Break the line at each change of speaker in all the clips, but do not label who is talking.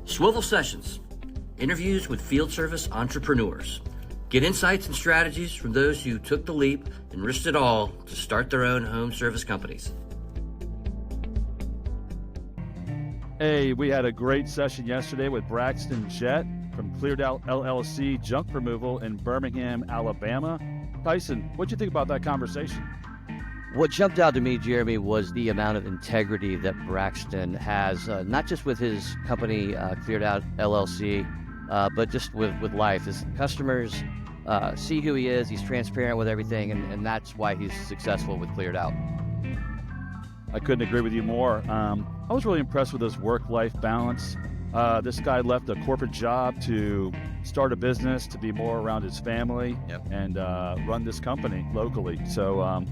Swivl Sessions, interviews with field service entrepreneurs. Get insights and strategies from those who took the leap and risked it all to start their own home service companies.
Hey, we had a great session yesterday with Braxton Jett from Cleared Out LLC Junk Removal in Birmingham, Alabama. Tyson, what'd you think about that conversation?
What jumped out to me, Jeremy, was the amount of integrity that Braxton has, not just with his company, Cleared Out LLC, but just with life. His customers see who he is, he's transparent with everything, and that's why he's successful with Cleared Out.
I couldn't agree with you more. I was really impressed with his work-life balance. This guy left a corporate job to start a business, to be more around his family, and run this company locally. So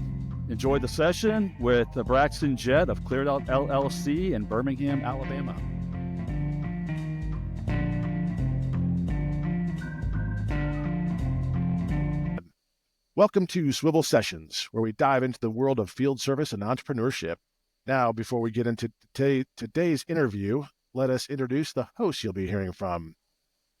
enjoyed the session with Braxton Jett of Cleared Out LLC in Birmingham, Alabama.
Welcome to Swivl Sessions, where we dive into the world of field service and entrepreneurship. Now, before we get into today's interview, let us introduce the hosts you'll be hearing from.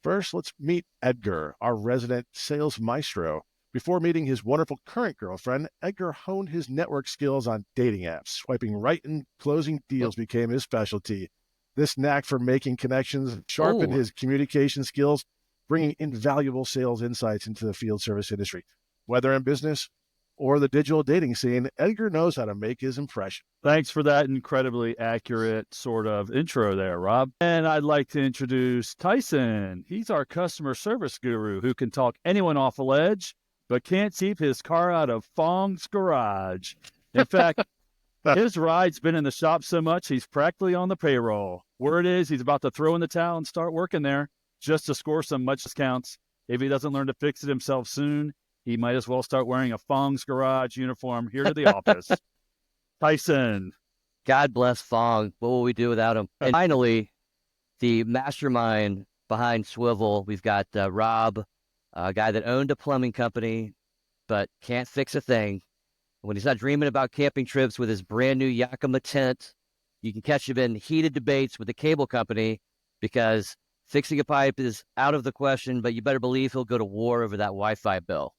First, let's meet Edgar, our resident sales maestro. Before meeting his wonderful current girlfriend, Edgar honed his network skills on dating apps. Swiping right and closing deals became his specialty. This knack for making connections sharpened his communication skills, bringing invaluable sales insights into the field service industry. Whether in business or the digital dating scene, Edgar knows how to make his impression.
Thanks for that incredibly accurate sort of intro there, Rob. And I'd like to introduce Tyson. He's our customer service guru who can talk anyone off a ledge, but can't keep his car out of Fong's garage. In fact, his ride's been in the shop so much, he's practically on the payroll. Word is he's about to throw in the towel and start working there just to score some much discounts. If he doesn't learn to fix it himself soon, he might as well start wearing a Fong's garage uniform here to the office. Tyson.
God bless Fong. What will we do without him? And finally, the mastermind behind Swivl. We've got Rob, a guy that owned a plumbing company, but can't fix a thing. When he's not dreaming about camping trips with his brand new Yakima tent, you can catch him in heated debates with the cable company because fixing a pipe is out of the question, but you better believe he'll go to war over that Wi-Fi bill.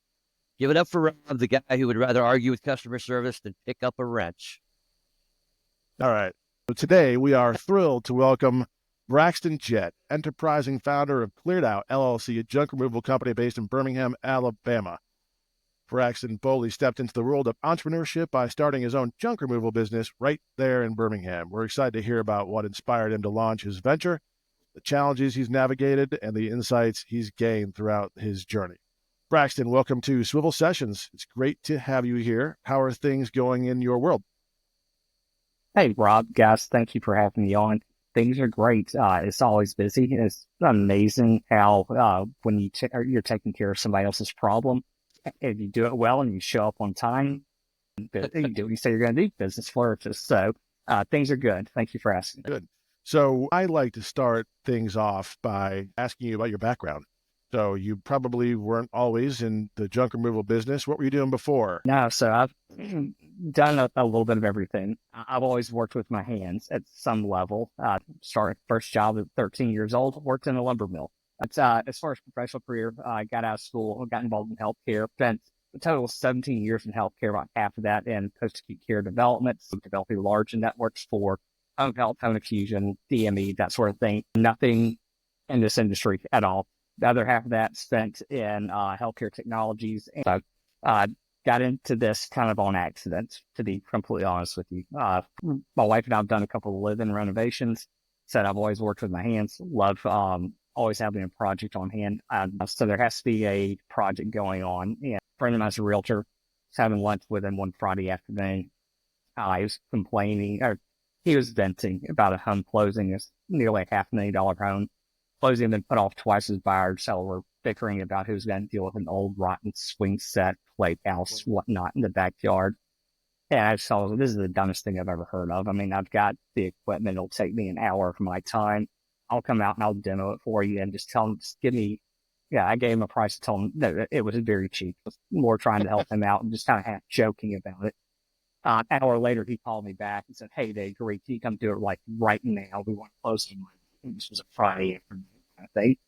Give it up for Rob, the guy who would rather argue with customer service than pick up a wrench.
All right. So today we are thrilled to welcome Braxton Jett, enterprising founder of Cleared Out LLC, a junk removal company based in Birmingham, Alabama. Braxton boldly stepped into the world of entrepreneurship by starting his own junk removal business right there in Birmingham. We're excited to hear about what inspired him to launch his venture, the challenges he's navigated, and the insights he's gained throughout his journey. Braxton, welcome to Swivl Sessions. It's great to have you here. How are things going in your world?
Hey, Rob, guys, thank you for having me on. Things are great. It's always busy. It's amazing how when you're taking care of somebody else's problem, if you do it well and you show up on time, you do what you say you're going to do, business flourishes. So things are good. Thank you for asking.
Good. So I like to start things off by asking you about your background. So you probably weren't always in the junk removal business. What were you doing before?
No, so I've done a little bit of everything. I've always worked with my hands at some level. Started first job at 13 years old, worked in a lumber mill. As far as professional career, I got out of school, got involved in healthcare, spent a total of 17 years in healthcare, about half of that in post-acute care development, developing large networks for home health, home infusion, DME, that sort of thing. Nothing in this industry at all. The other half of that spent in healthcare technologies. And so got into this kind of on accident, to be completely honest with you. My wife and I have done a couple of live-in renovations. Said I've always worked with my hands. Love always having a project on hand. So there has to be a project going on. And a friend of mine's a realtor. Was having lunch with him one Friday afternoon. He was complaining, or he was venting about a home closing. It's nearly a $500,000 home. Closing been put off twice as buyers, so we're bickering about who's going to deal with an old rotten swing set, playhouse, whatnot in the backyard. And I just thought, this is the dumbest thing I've ever heard of. I mean, I've got the equipment. It'll take me an hour of my time. I'll come out and I'll demo it for you and just tell them, just give me, I gave him a price to tell him that it was very cheap. It was more trying to help him out and just kind of half joking about it. An hour later, he called me back and said, hey, they agreed. Can you come do it like right now? We want to close the money. This was a Friday afternoon, I think.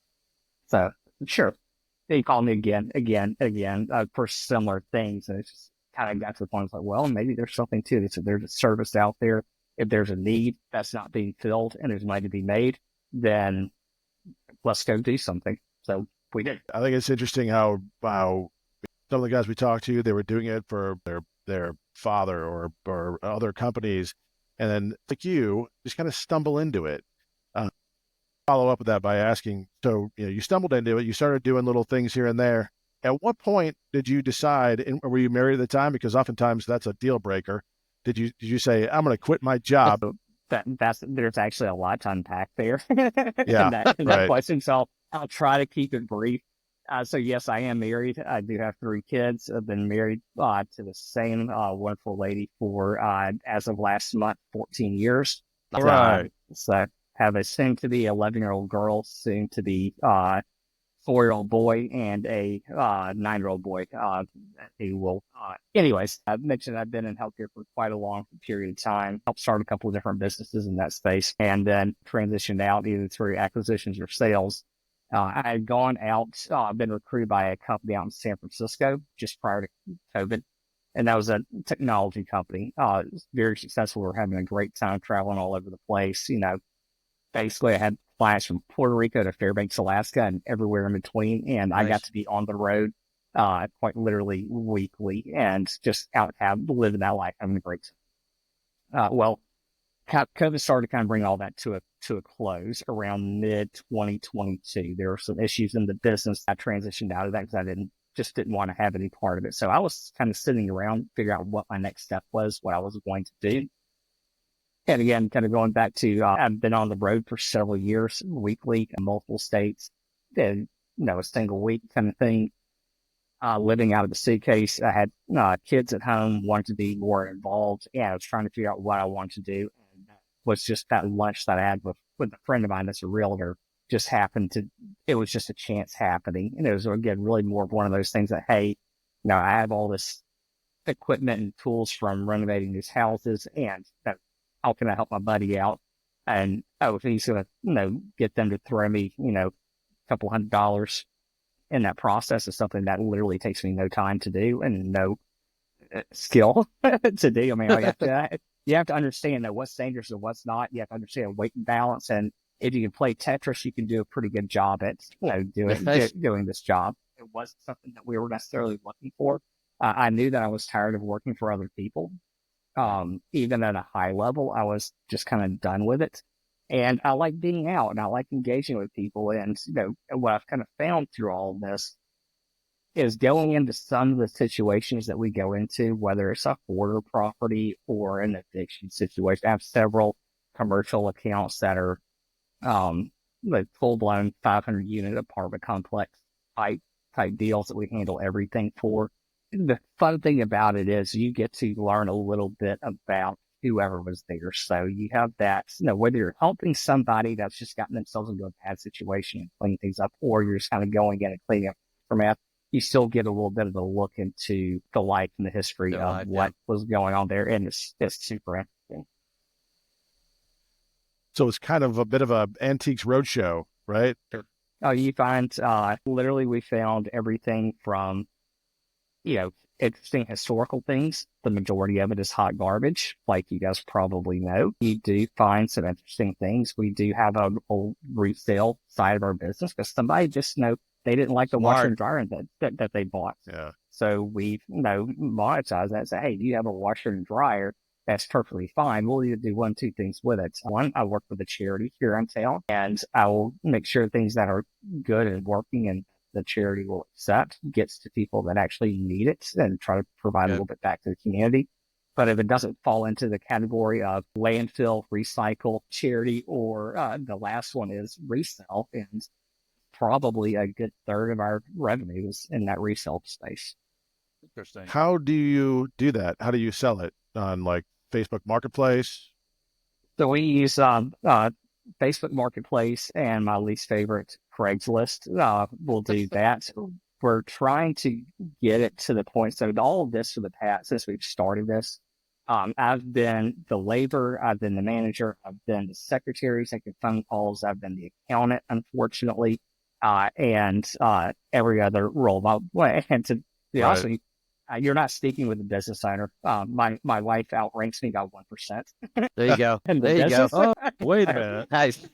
So sure, they called me again for similar things, and it's just kind of got to the point. It's like, well, maybe there's something to this. If there's a service out there, if there's a need that's not being filled, and there's money to be made, then let's go do something. So we did.
I think it's interesting how some of the guys we talked to, they were doing it for their father or other companies, and then like you just kind of stumble into it. Follow up with that by asking, so you stumbled into it, you started doing little things here and there. At what point did you decide, and were you married at the time? Because oftentimes that's a deal breaker. Did you say, I'm going to quit my job?
There's actually a lot to unpack there
Yeah,
in that question. So I'll try to keep it brief. So yes, I am married. I do have 3 kids. I've been married to the same wonderful lady for, as of last month, 14 years.
All right.
So have a soon-to-be 11-year-old girl, soon-to-be 4-year-old boy, and a 9-year-old boy who will. Anyways, I've mentioned I've been in healthcare for quite a long period of time. Helped start a couple of different businesses in that space, and then transitioned out either through acquisitions or sales. I had gone out, been recruited by a company out in San Francisco just prior to COVID. And that was a technology company. It was very successful. We were having a great time traveling all over the place. Basically I had clients from Puerto Rico to Fairbanks, Alaska, and everywhere in between. And nice. I got to be on the road, quite literally weekly, and just out living that life, having a great time. Well, COVID started to kind of bring all that to a close around mid 2022. There were some issues in the business. I transitioned out of that because I didn't want to have any part of it. So I was kind of sitting around, figuring out what my next step was, what I was going to do. And again, kind of going back to, I've been on the road for several years, weekly in multiple states, and, a single week kind of thing. Living out of the suitcase. I had kids at home, wanted to be more involved. Yeah, I was trying to figure out what I wanted to do. And that was just that lunch that I had with a friend of mine that's a realtor. It was just a chance happening. And it was, again, really more of one of those things that, hey, I have all this equipment and tools from renovating these houses, and how can I help my buddy out? And, if he's going to, get them to throw me, a couple $100 in that process is something that literally takes me no time to do and no skill to do. I mean, you have to understand that what's dangerous and what's not. You have to understand weight and balance. And if you can play Tetris, you can do a pretty good job at doing this job. It wasn't something that we were necessarily looking for. I knew that I was tired of working for other people. Even at a high level, I was just kind of done with it. And I like being out and I like engaging with people. And, what I've kind of found through all of this is going into some of the situations that we go into, whether it's a hoarder property or an eviction situation. I have several commercial accounts that are, like full-blown 500-unit apartment complex type deals that we handle everything for. The fun thing about it is you get to learn a little bit about whoever was there. So you have that, whether you're helping somebody that's just gotten themselves into a bad situation and cleaning things up, or you're just kind of going in and cleaning up aftermath, you still get a little bit of a look into the life and the history of what was going on there. And it's super interesting.
So it's kind of a bit of a antiques roadshow, right?
Oh, you find, literally we found everything from, interesting historical things. The majority of it is hot garbage, like you guys probably know. You do find some interesting things. We do have a whole resale side of our business because somebody just, they didn't like the washer and dryer that they bought.
Yeah.
So we, monetize that and say, hey, do you have a washer and dryer? That's perfectly fine. We'll either do 1, 2 things with it. One, I work with a charity here in town, and I will make sure things that are good and working and the charity will accept gets to people that actually need it and try to provide a little bit back to the community. But if it doesn't fall into the category of landfill, recycle, charity, or the last one is resell, and probably a good third of our revenue is in that resale space.
Interesting.
How do you do that? How do you sell it on like Facebook Marketplace?
So we use Facebook Marketplace and my least favorite, Craigslist. We'll do that. We're trying to get it to the point. So all of this for the past, since we've started this, I've been the laborer, I've been the manager, I've been the secretary taking phone calls, I've been the accountant, unfortunately, and every other role. And to be honest with you, you're not speaking with the business owner. My wife outranks me by 1%.
There you go.
in the
There you go.
business.
Oh, wait a minute.
Nice.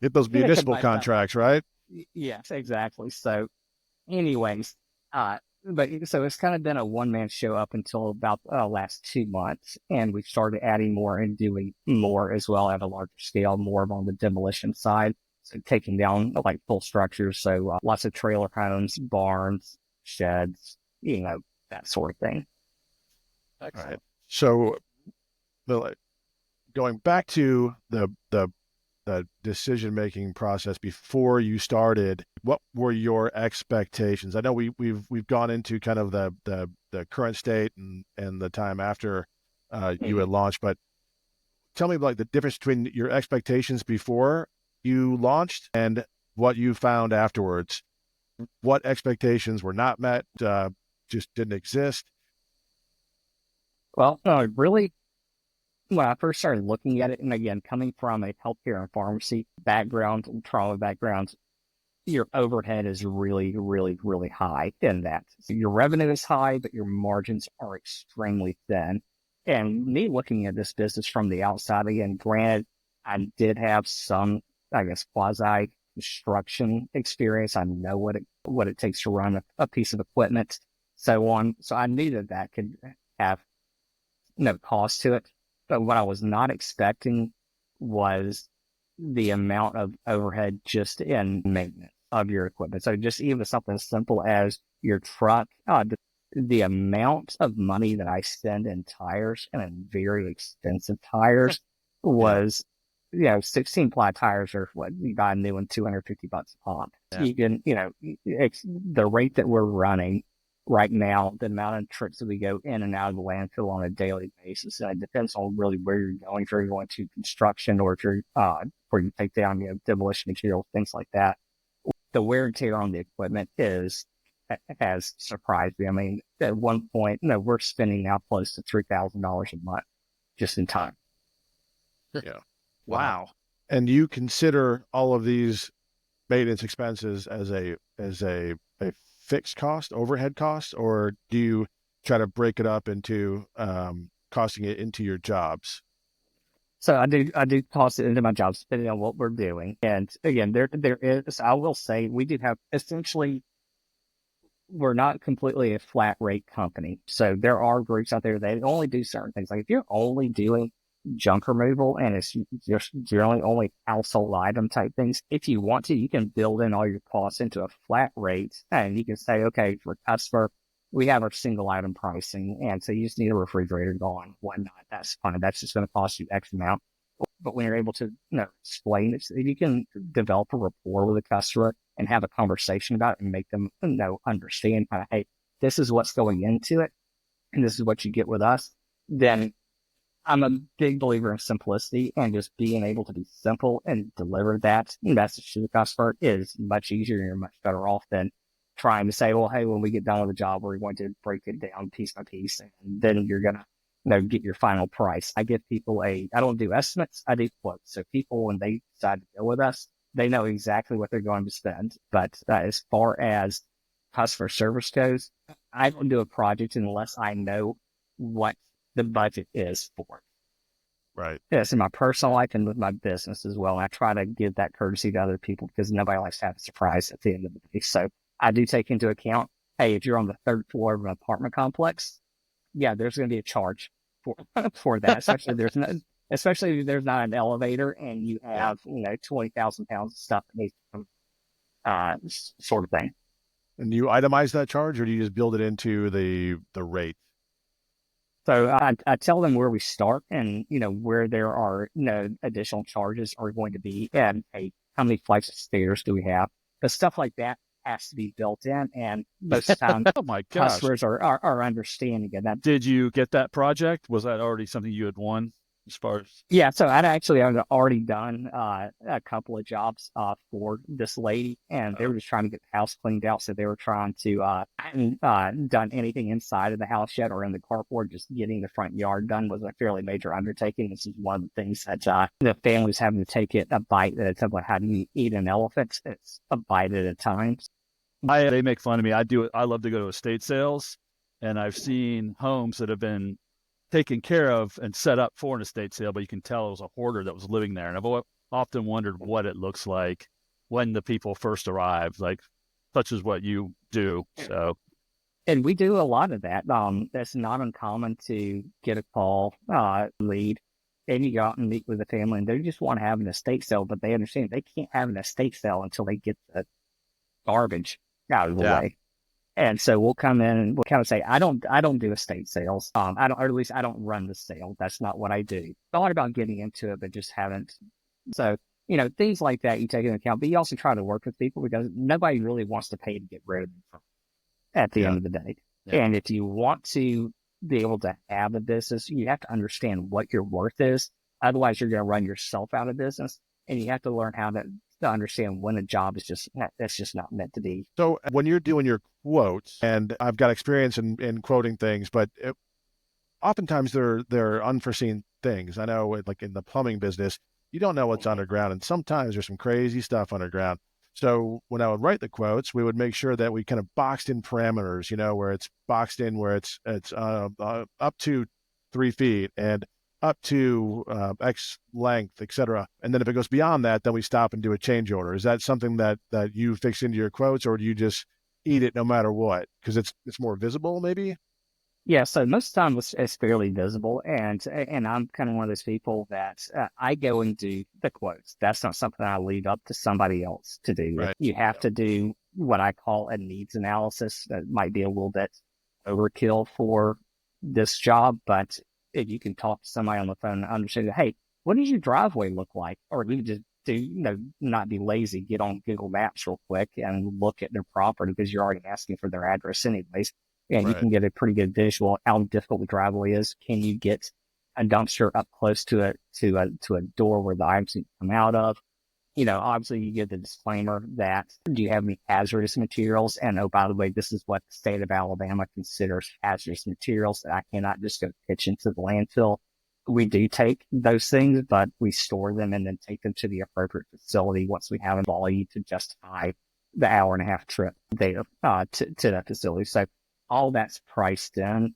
Get those municipal
My-
contracts, right?
Yes, exactly. So, anyways, but so it's kind of been a one-man show up until about last 2 months, and we've started adding more and doing more as well at a larger scale, more on the demolition side, so taking down like full structures, so lots of trailer homes, barns, sheds, that sort of thing.
Excellent.
Right. So, going back to the decision-making process before you started, what were your expectations? I know we've gone into kind of the current state and the time after you had launched, but tell me like the difference between your expectations before you launched and what you found afterwards. What expectations were not met, just didn't exist?
Well, really, when I first started looking at it, and again, coming from a healthcare and pharmacy background and trauma background, your overhead is really, really, really high in that. So your revenue is high, but your margins are extremely thin. And me looking at this business from the outside, again, granted, I did have some, I guess, quasi construction experience. I know what it takes to run a piece of equipment, so on. So I knew that could have no cost to it. But what I was not expecting was the amount of overhead just in maintenance of your equipment. So just even something as simple as your truck, the amount of money that I spend in tires, and in very expensive tires, was, 16 ply tires are what you buy new and $250 a pop.
Yeah.
You can, the rate that we're running right now, the amount of trips that we go in and out of the landfill on a daily basis, and it depends on really where you're going. If you're going to construction or if you're where you take down demolition materials, things like that, the wear and tear on the equipment has surprised me. I mean, at one point, we're spending now close to $3,000 a month just in time.
Yeah. Wow. And you consider all of these maintenance expenses as a fixed cost, overhead cost, or do you try to break it up into costing it into your jobs?
So I do cost it into my jobs depending on what we're doing. And again, there is, I will say, we do have essentially, we're not completely a flat rate company. So there are groups out there that only do certain things. Like if you're only doing junk removal and it's just generally only household item type things, if you want to, you can build in all your costs into a flat rate, and you can say, okay, for customer, we have our single item pricing, and so you just need a refrigerator going, whatnot. That's fine. That's just going to cost you X amount. But when you're able to explain it, you can develop a rapport with the customer and have a conversation about it and make them understand kind of, hey, this is what's going into it, and this is what you get with us. Then I'm a big believer in simplicity, and just being able to be simple and deliver that message to the customer is much easier, and you're much better off than trying to say, well, hey, when we get done with the job, we're going to break it down piece by piece, and then you're going to get your final price. I give people I don't do estimates, I do quotes. So people, when they decide to go with us, they know exactly what they're going to spend. But as far as customer service goes, I don't do a project unless I know what the budget is for it.
Right.
Yes, in my personal life and with my business as well. I try to give that courtesy to other people because nobody likes to have a surprise at the end of the day. So I do take into account, hey, if you're on the third floor of an apartment complex, yeah, there's going to be a charge for that, especially if there's not an elevator and you have 20,000 pounds of stuff that needs to come, sort of thing.
And do you itemize that charge, or do you just build it into the rate?
So I tell them where we start and, where there are additional charges are going to be, and how many flights of stairs do we have? But stuff like that has to be built in, and most of the time
Oh my gosh.
customers are understanding of that.
Did you get that project? Was that already something you had won? as far as?
Yeah, so I'd already done a couple of jobs for this lady, and they were just trying to get the house cleaned out. So they were trying to I hadn't done anything inside of the house yet or in the carport. Just getting the front yard done was a fairly major undertaking. This is one of the things that the family's having to take it a bite at a time. Like how do you eat an elephant? It's a bite at a time.
They make fun of me. I love to go to estate sales, and I've seen homes that have been taken care of and set up for an estate sale, but you can tell it was a hoarder that was living there. And I've often wondered what it looks like when the people first arrive, like such as what you do. So,
and we do a lot of that. That's not uncommon to get a call, lead, and you go out and meet with the family, and they just want to have an estate sale, but they understand they can't have an estate sale until they get the garbage out of the way. And so we'll come in and we'll kind of say, I don't do estate sales. Or at least I don't run the sale. That's not what I do. Thought about getting into it, but just haven't. So, things like that you take into account, but you also try to work with people because nobody really wants to pay to get rid of them at the end of the day. Yeah. And if you want to be able to have a business, you have to understand what your worth is. Otherwise, you're going to run yourself out of business, and you have to learn how to understand when a job is that's just not meant to be.
So when you're doing your quotes, and I've got experience in quoting things, but oftentimes they're unforeseen things. I know like in the plumbing business, you don't know what's underground, and sometimes there's some crazy stuff underground. So when I would write the quotes, we would make sure that we kind of boxed in parameters, where it's boxed in, where it's up to 3 feet and up to X length, et cetera. And then if it goes beyond that, then we stop and do a change order. Is that something that you fix into your quotes, or do you just eat it no matter what? Because it's more visible, maybe?
Yeah, so most of the time it's fairly visible, and I'm kind of one of those people that I go and do the quotes. That's not something I leave up to somebody else to do.
Right.
You have to do what I call a needs analysis. That might be a little bit overkill for this job, but if you can talk to somebody on the phone and understand, hey, what does your driveway look like? Or you just do, not be lazy, get on Google Maps real quick and look at their property because you're already asking for their address anyways. And you can get a pretty good visual how difficult the driveway is. Can you get a dumpster up close to a door where the items can come out of? Obviously you get the disclaimer that do you have any hazardous materials? And oh, by the way, this is what the state of Alabama considers hazardous materials that I cannot just go pitch into the landfill. We do take those things, but we store them and then take them to the appropriate facility once we have a volume to justify the hour-and-a-half trip there to that facility. So all that's priced in,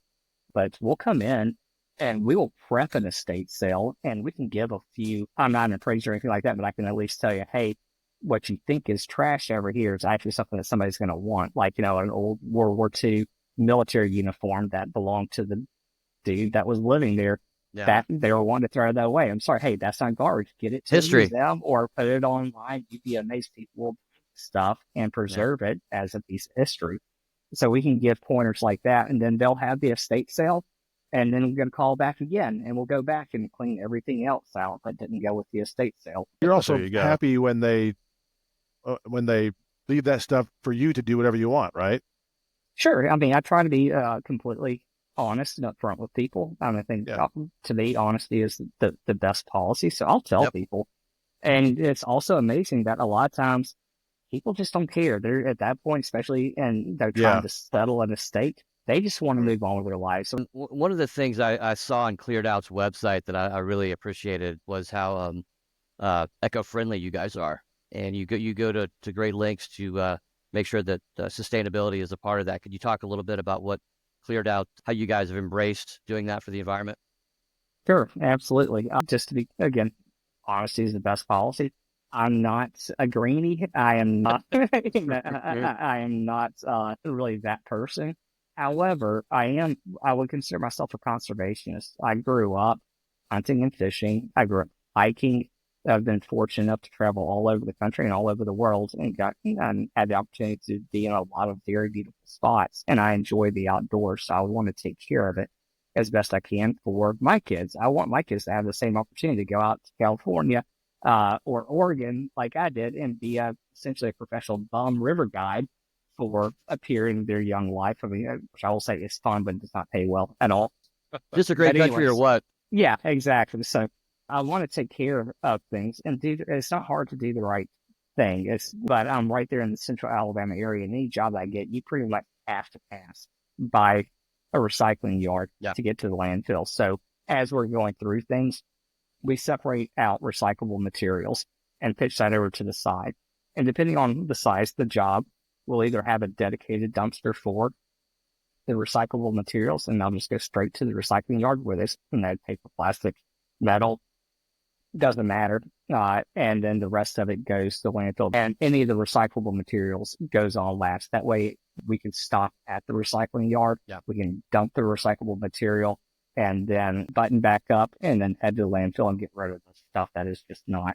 but we'll come in and we will prep an estate sale, and we can give a few. I'm not an appraiser or anything like that, but I can at least tell you, hey, what you think is trash over here is actually something that somebody's going to want. Like, an old World War II military uniform that belonged to the dude that was living there. Yeah. That they were wanting to throw that away. I'm sorry. Hey, that's not garbage. Get it to
history.
The museum or put it online. You'd be amazed. People will stuff and preserve it as a piece of history. So we can give pointers like that, and then they'll have the estate sale. And then we're going to call back again, and we'll go back and clean everything else out that didn't go with the estate sale.
You're also happy when they leave that stuff for you to do whatever you want, right?
Sure. I mean, I try to be completely honest and upfront with people. I think to me, honesty is the best policy. So I'll tell people. And it's also amazing that a lot of times people just don't care. They're at that point, especially, and they're trying to settle an estate. They just want to move on with their lives. So
one of the things I saw on Cleared Out's website that I really appreciated was how eco-friendly you guys are, and you go to great lengths to make sure that sustainability is a part of that. Could you talk a little bit about what Cleared Out, how you guys have embraced doing that for the environment?
Sure, absolutely. Just to be, again, honesty is the best policy. I'm not a greenie. I am not. I am not really that person. However, I would consider myself a conservationist. I grew up hunting and fishing. I grew up hiking. I've been fortunate enough to travel all over the country and all over the world and had the opportunity to be in a lot of very beautiful spots. And I enjoy the outdoors, so I want to take care of it as best I can for my kids. I want my kids to have the same opportunity to go out to California or Oregon like I did and be essentially a professional bum river guide for a period of their young life. I mean, which I will say is fun, but does not pay well at all.
Just a great country or what?
Yeah, exactly. So I want to take care of things and it's not hard to do the right thing. But I'm right there in the central Alabama area. And any job I get, you pretty much have to pass by a recycling yard
Yeah.
to get to the landfill. So as we're going through things, we separate out recyclable materials and pitch that over to the side. And depending on the size of the job, we'll either have a dedicated dumpster for the recyclable materials, and they'll just go straight to the recycling yard with it. Paper, plastic, metal, doesn't matter. And then the rest of it goes to the landfill. And any of the recyclable materials goes on last. That way we can stop at the recycling yard.
Yeah.
We can dump the recyclable material and then button back up and then head to the landfill and get rid of the stuff that is just not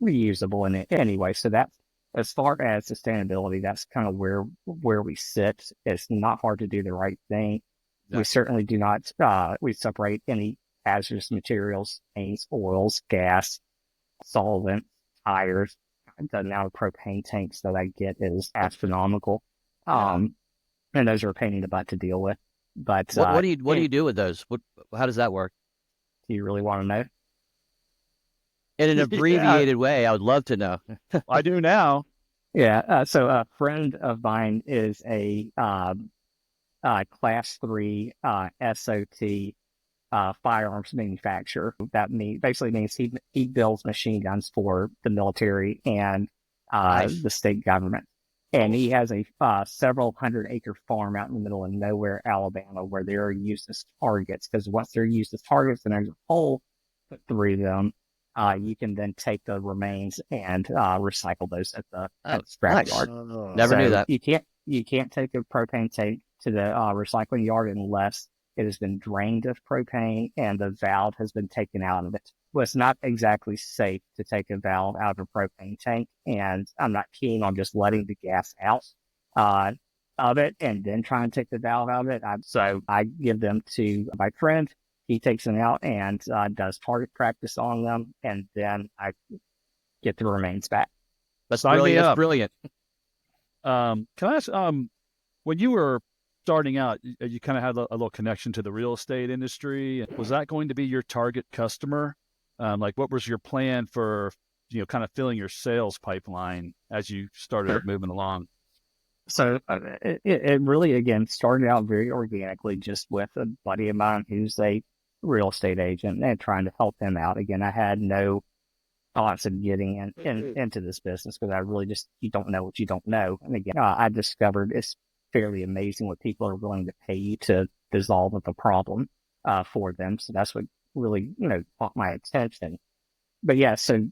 reusable in it anyway. So that's, as far as sustainability, that's kind of where we sit. It's not hard to do the right thing.
Yeah.
We certainly do not, we separate any hazardous materials, paints, oils, gas, solvent, tires. The amount of propane tanks that I get is astronomical. And those are a pain in the butt to deal with. But
what do you do with those? How does that work?
Do you really want to know?
In an abbreviated way, I would love to know.
I do now.
Yeah. So a friend of mine is a class 3 SOT firearms manufacturer. That basically means he builds machine guns for the military and the state government. And he has a several 100-acre farm out in the middle of nowhere, Alabama, where they're used as targets. Because once they're used as targets and there's a hole put through them, you can then take the remains and recycle those at the scrap yard.
Never knew that.
You can't take a propane tank to the recycling yard unless it has been drained of propane and the valve has been taken out of it. Well, it's not exactly safe to take a valve out of a propane tank, and I'm not keen on just letting the gas out of it and then try and take the valve out of it. So I give them to my friend. He takes them out and does target practice on them, and then I get the remains back.
That's
Sign me
brilliant. That's
up.
brilliant.
Can I ask, when you were starting out, you kind of had a little connection to the real estate industry. Was that going to be your target customer? Like, what was your plan for, kind of filling your sales pipeline as you started moving along?
So it really, again, started out very organically, just with a buddy of mine who's a real estate agent and trying to help him out. Again, I had no thoughts of getting into this business because I really you don't know what you don't know. And again, I discovered it's fairly amazing what people are willing to pay you to dissolve the problem for them. So that's what really, caught my attention. But yeah, so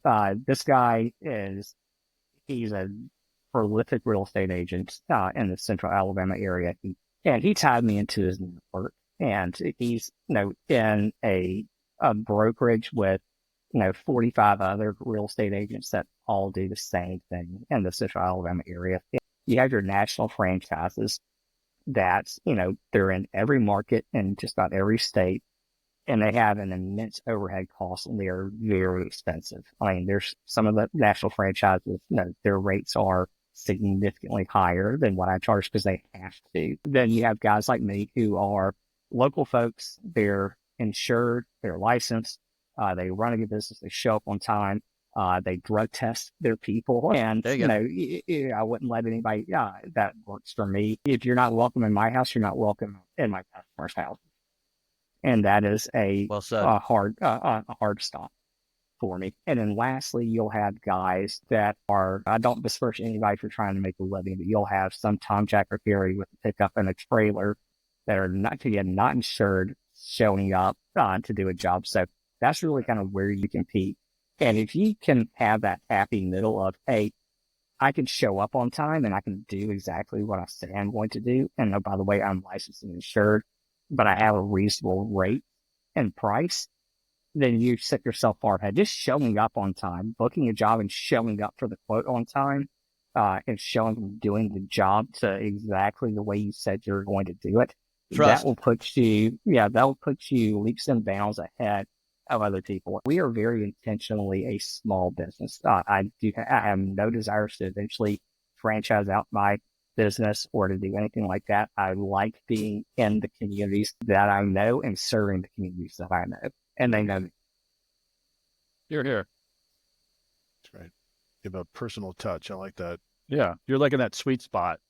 this guy he's a prolific real estate agent in the central Alabama area. He tied me into his network, and he's, in a brokerage with, 45 other real estate agents that all do the same thing in the central Alabama area. You have your national franchises that, they're in every market in just about every state, and they have an immense overhead cost, and they are very expensive. I mean, there's some of the national franchises, their rates are significantly higher than what I charge because they have to. Then you have guys like me who are local folks. They're insured, they're licensed, they run a good business, they show up on time, they drug test their people, and I wouldn't let anybody. That works for me. If you're not welcome in my house, you're not welcome in my customer's house, and that is a hard stop for me. And then lastly, you'll have guys that are, I don't disperse anybody for trying to make a living, but you'll have some Tom, Jack, or Gary with a pickup and a trailer that are not insured showing up to do a job. So that's really kind of where you compete. And if you can have that happy middle of, hey, I can show up on time and I can do exactly what I say I'm going to do. And oh, by the way, I'm licensed and insured, but I have a reasonable rate and price, then you set yourself far ahead. Just showing up on time, booking a job and showing up for the quote on time, and doing the job to exactly the way you said you're going to do it.
Trust.
That will put you leaps and bounds ahead of other people. We are very intentionally a small business. I have no desires to eventually franchise out my business or to do anything like that. I like being in the communities that I know and serving the communities that I know, and they know me.
You're here.
That's right. You have a personal touch. I like that.
Yeah. You're like in that sweet spot.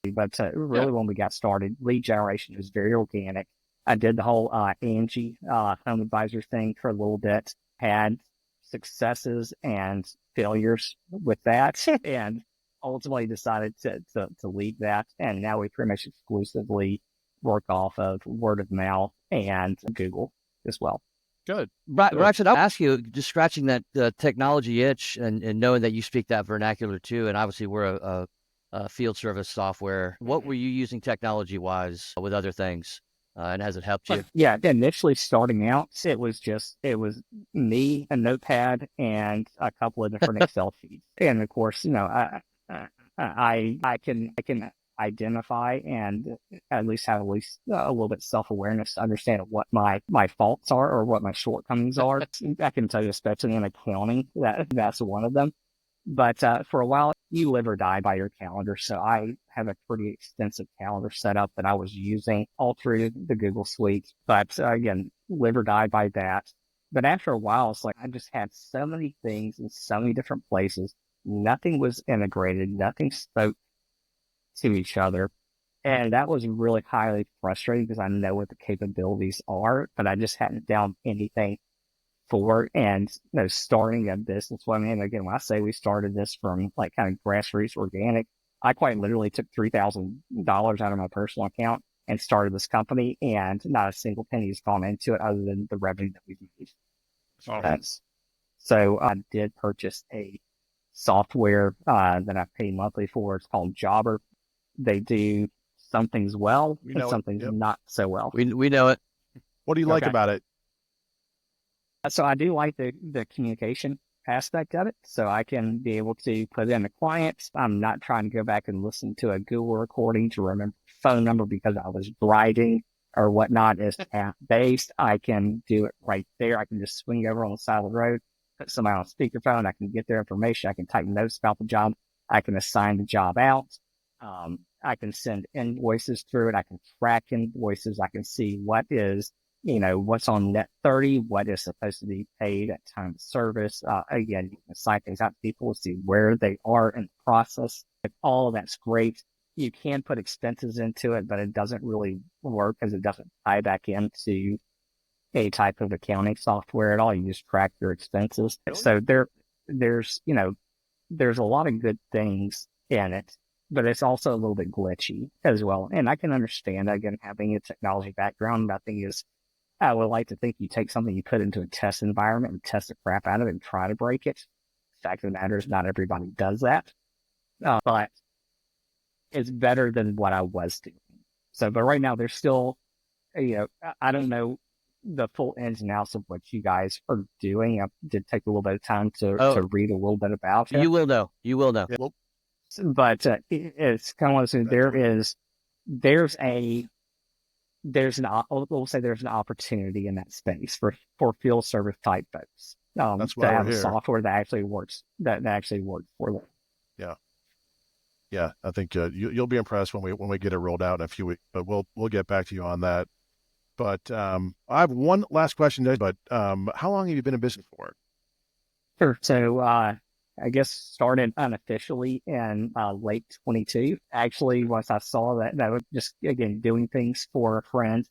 But really, when we got started, lead generation was very organic. I did the whole Angie home advisor thing for a little bit, had successes and failures with that, and ultimately decided to leave that. And now we pretty much exclusively work off of word of mouth and Google as well.
Good.
Braxton, I'll ask you, just scratching that technology itch and knowing that you speak that vernacular too, and obviously we're a field service software. What were you using technology-wise with other things, and has it helped you?
Yeah, initially starting out, it was me, a notepad, and a couple of different Excel sheets. And of course, I can identify and at least have a little bit self-awareness to understand what my faults are or what my shortcomings are. I can tell you, especially in accounting, that's one of them. But for a while, you live or die by your calendar. So I have a pretty extensive calendar set up that I was using all through the Google Suite. But again, live or die by that. But after a while, it's like I just had so many things in so many different places. Nothing was integrated. Nothing spoke to each other. And that was really highly frustrating because I know what the capabilities are, but I just hadn't done anything for, and starting a business. Well, I mean, again, when I say we started this from like kind of grassroots organic, I quite literally took $3,000 out of my personal account and started this company, and not a single penny has gone into it other than the revenue that we've made. So I did purchase a software that I pay monthly for. It's called Jobber. They do some things well and some things not so well.
We know it.
What do you like about it?
So I do like the communication aspect of it. So I can be able to put in a client. I'm not trying to go back and listen to a Google recording to remember the phone number because I was driving or whatnot. It's app-based. I can do it right there. I can just swing over on the side of the road, put somebody on speakerphone. I can get their information. I can type notes about the job. I can assign the job out. I can send invoices through it. I can track invoices. I can see what is, what's on net 30, what is supposed to be paid at time of service. Again, you can assign things out to people to see where they are in the process. If all of that's great, you can put expenses into it, but it doesn't really work because it doesn't tie back into a type of accounting software at all. You just track your expenses. So there's a lot of good things in it, but it's also a little bit glitchy as well. And I can understand, again, having a technology background. My thing is, I would like to think you take something you put into a test environment and test the crap out of it and try to break it. The fact of the matter is not everybody does that, but it's better than what I was doing. So, but right now there's still, I don't know the full ins and outs of what you guys are doing. I did take a little bit of time to read a little bit about it.
You will know. Yeah.
But it's kind of one of those things. There's an opportunity in that space for field service type folks.
That's why
to have
we're
a
here.
software that actually works for them.
Yeah. I think you'll be impressed when we get it rolled out in a few weeks. But we'll get back to you on that. But I have one last question today. But how long have you been in business for?
Sure. So I guess started unofficially in late 22. Actually, once I saw that I was just, again, doing things for a friend.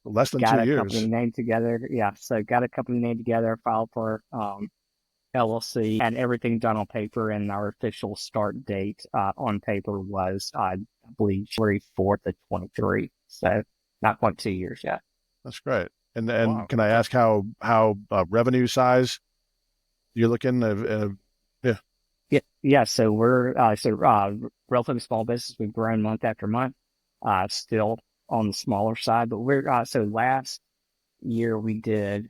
Less than
got
2
a
years.
company name together. Yeah. So got a company name together, filed for LLC, and everything done on paper. And our official start date on paper was, I believe, January 4th of 23. So not quite 2 years yet.
That's great. And wow. Can I ask how revenue size you're looking?
Yeah. So we're relatively small business. We've grown month after month. Still on the smaller side, but we're so last year we did.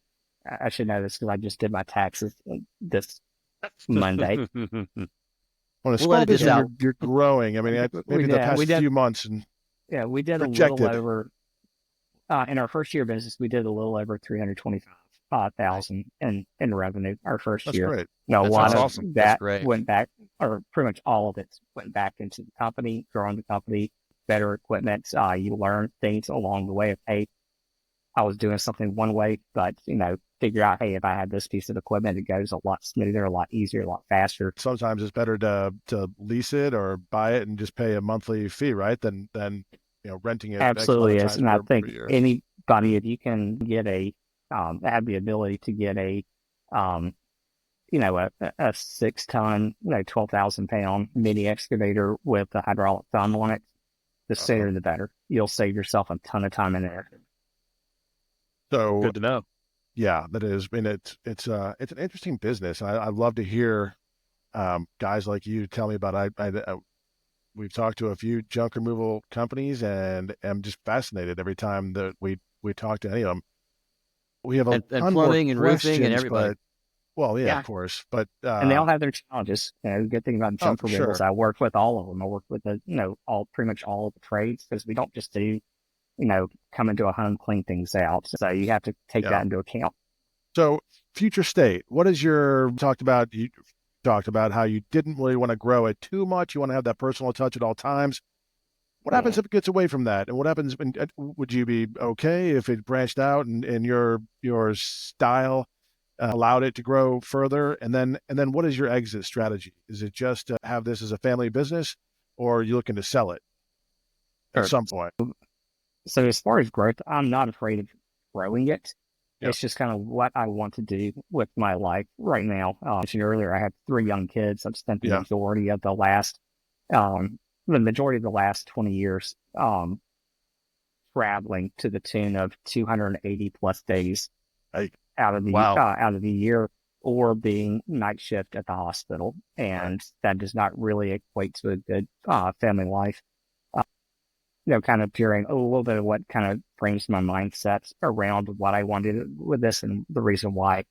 I should know this because I just did my taxes this Monday.
On a small business, you're growing. I mean, maybe the past few months, and
we did
projected.
A little over. In our first year of business, we did a little over 325,000 in revenue our first year.
Great.
No, a lot of
awesome.
that went back or pretty much all of it went back into the company, growing the company, better equipment. You learn things along the way of, hey, I was doing something one way, but, figure out, hey, if I had this piece of equipment, it goes a lot smoother, a lot easier, a lot faster.
Sometimes it's better to lease it or buy it and just pay a monthly fee, right? Than renting it.
Absolutely
X amount of
is.
times
And I
per
think
year.
anybody, if you can get have the ability to get a 6-ton, 12,000-pound mini excavator with a hydraulic thumb on it, the sooner the better. You'll save yourself a ton of time in there.
So
Good to know.
yeah, that is. I mean, it's an interesting business. I'd love to hear guys like you tell me about. We've talked to a few junk removal companies, and I'm just fascinated every time that we talk to any of them. We have a
And
ton
plumbing
more
and roofing and
questions,
everybody.
but well,
Yeah.
of course, but
And they all have their challenges. The good thing about junk
for
removals,
sure.
I work with all of them. I work with pretty much all of the trades, because we don't just do, come into a home, clean things out. So you have to take that into account.
So future state, what is you talked about how you didn't really want to grow it too much. You want to have that personal touch at all times. What happens if it gets away from that? And what happens would you be okay if it branched out and your style allowed it to grow further? And then what is your exit strategy? Is it just to have this as a family business, or are you looking to sell it at some point?
So as far as growth, I'm not afraid of growing it.
Yep.
It's just kind of what I want to do with my life right now. I mentioned earlier, I have 3 young kids. I've spent the majority of the last 20 years traveling to the tune of 280 plus days out of the year, or being night shift at the hospital. And that does not really equate to a good family life. Kind of hearing a little bit of what kind of frames my mindset around what I wanted with this, and the reason why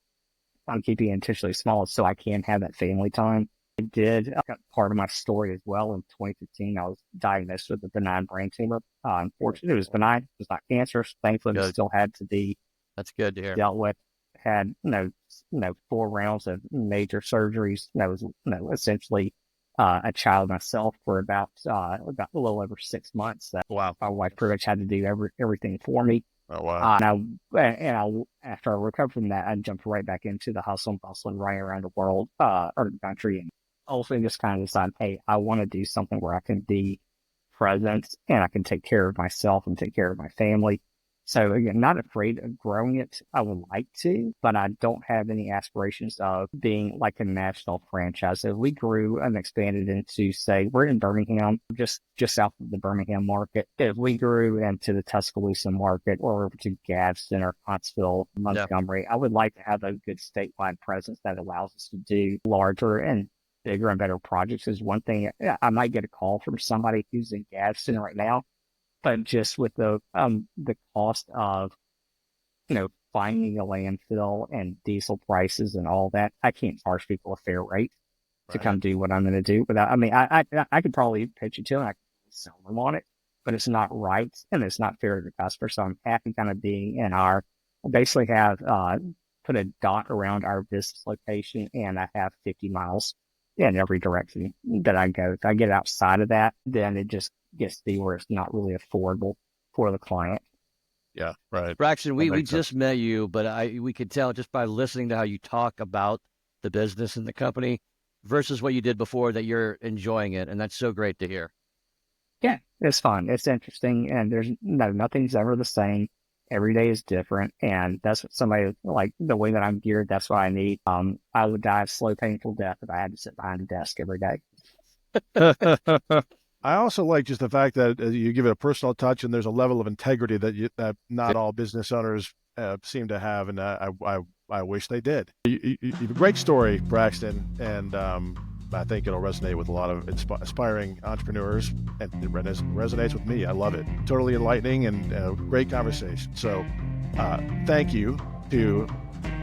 I'm keeping it intentionally small is so I can have that family time. I did part of my story as well. In 2015, I was diagnosed with a benign brain tumor. Unfortunately, it was benign. It was not cancerous. Thankfully, it still had to be
That's good to hear.
dealt with. Had 4 rounds of major surgeries. I was essentially a child myself for about a little over 6 months.
Wow.
My wife pretty much had to do everything for me.
Oh wow!
After I recovered from that, I jumped right back into the hustle and bustle and running around the world or the country, and ultimately just kind of decided, hey, I want to do something where I can be present and I can take care of myself and take care of my family. So again, not afraid of growing it. I would like to, but I don't have any aspirations of being like a national franchise. So if we grew and expanded into, say, we're in Birmingham, just south of the Birmingham market. If we grew into the Tuscaloosa market, or over to Gadsden or Huntsville, Montgomery, I would like to have a good statewide presence that allows us to do larger and bigger and better projects. Is one thing. I might get a call from somebody who's in Gadsden right now, but just with the cost of, finding a landfill and diesel prices and all that, I can't charge people a fair rate to come do what I'm going to do. But I could probably pitch it to them. I could sell them on it, but it's not right and it's not fair to the customer. So I'm happy kind of being I basically have put a dot around our business location, and I have 50 miles in every direction that I go. If I get outside of that, then it just gets to be where it's not really affordable for the client.
Yeah, right.
Braxton, we just met you, but we could tell just by listening to how you talk about the business and the company versus what you did before that you're enjoying it, and that's so great to hear.
Yeah, it's fun. It's interesting, and there's nothing's ever the same. Every day is different, and that's what somebody like the way that I'm geared. That's what I need. I would die a slow, painful death if I had to sit behind a desk every day.
I also like just the fact that you give it a personal touch, and there's a level of integrity that not all business owners seem to have, and I wish they did. You have a great story, Braxton, and I think it'll resonate with a lot of aspiring entrepreneurs, and it resonates with me. I love it. Totally enlightening and great conversation. So thank you to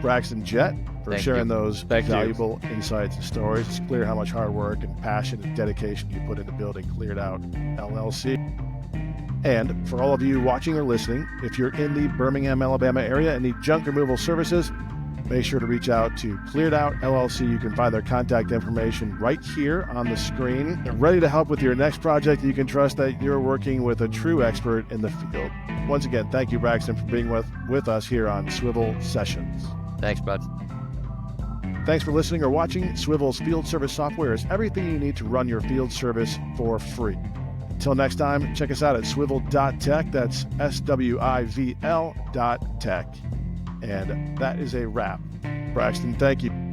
Braxton Jett for sharing those valuable insights and stories. It's clear how much hard work and passion and dedication you put into building Cleared Out LLC. And for all of you watching or listening, if you're in the Birmingham, Alabama area and need junk removal services, make sure to reach out to Cleared Out LLC. You can find their contact information right here on the screen. They're ready to help with your next project. You can trust that you're working with a true expert in the field. Once again, thank you, Braxton, for being with us here on Swivl Sessions.
Thanks, bud.
Thanks for listening or watching. Swivl's field service software is everything you need to run your field service for free. Until next time, check us out at swivl.tech. That's SWIVL.tech. And that is a wrap. Braxton, thank you.